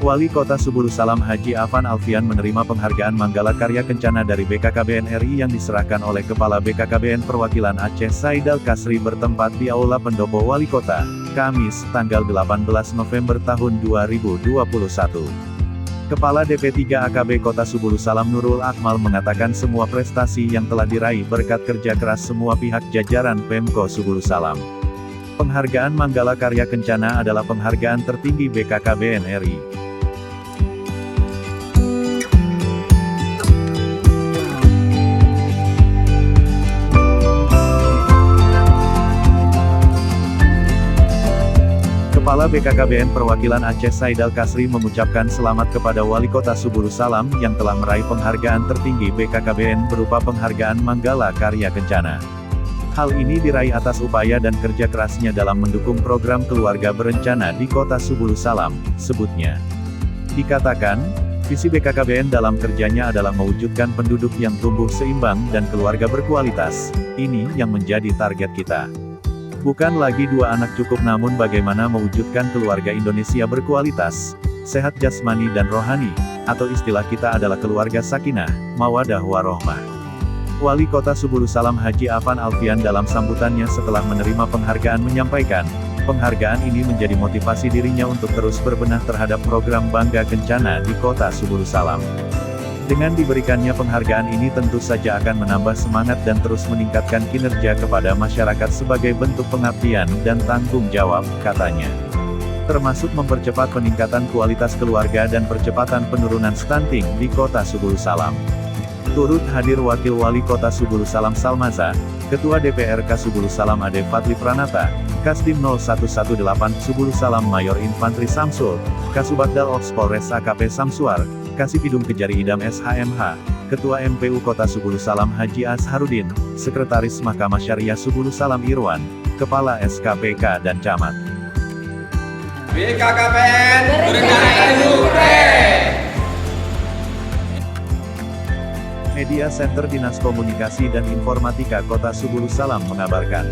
Wali Kota Subulu Salam Haji Afan Alfian menerima penghargaan Manggala Karya Kencana dari BKKBN RI yang diserahkan oleh Kepala BKKBN Perwakilan Aceh Saidal Kasri bertempat di Aula Pendopo Wali Kota, Kamis, tanggal 18 November tahun 2021. Kepala DP3 AKB Kota Subulu Salam Nurul Akmal mengatakan semua prestasi yang telah diraih berkat kerja keras semua pihak jajaran Pemko Subulu Salam. Penghargaan Manggala Karya Kencana adalah penghargaan tertinggi BKKBN RI. Kepala BKKBN Perwakilan Aceh Saidal Kasri mengucapkan selamat kepada Wali Kota Subulu Salam yang telah meraih penghargaan tertinggi BKKBN berupa penghargaan Manggala Karya Kencana. Hal ini diraih atas upaya dan kerja kerasnya dalam mendukung program keluarga berencana di Kota Subulu Salam, sebutnya. Dikatakan, visi BKKBN dalam kerjanya adalah mewujudkan penduduk yang tumbuh seimbang dan keluarga berkualitas. Ini yang menjadi target kita. Bukan lagi 2 anak cukup namun bagaimana mewujudkan keluarga Indonesia berkualitas, sehat jasmani dan rohani, atau istilah kita adalah keluarga sakinah, mawadah warohmah. Wali Kota Subulu Salam Haji Afan Alfian dalam sambutannya setelah menerima penghargaan menyampaikan, penghargaan ini menjadi motivasi dirinya untuk terus berbenah terhadap program Bangga Kencana di Kota Subulu Salam. Dengan diberikannya penghargaan ini tentu saja akan menambah semangat dan terus meningkatkan kinerja kepada masyarakat sebagai bentuk pengabdian dan tanggung jawab, katanya. Termasuk mempercepat peningkatan kualitas keluarga dan percepatan penurunan stunting di Kota Subulu Salam. Turut hadir Wakil Wali Kota Subulu Salam Salmaza, Ketua DPRK Subulu Salam Ade Fadli Pranata, Kasdim 0118 Subulu Salam Mayor Infantri Samsul, Kasubagdal Ops Polres AKP Samsuar, Kasipidum Kejari Idam SHMH, Ketua MPU Kota Subulu Salam Haji Azharudin, Sekretaris Mahkamah Syariah Subulu Salam Irwan, Kepala SKPK dan Camat. BKKBN Berencana Media Center Dinas Komunikasi dan Informatika Kota Subulu Salam mengabarkan.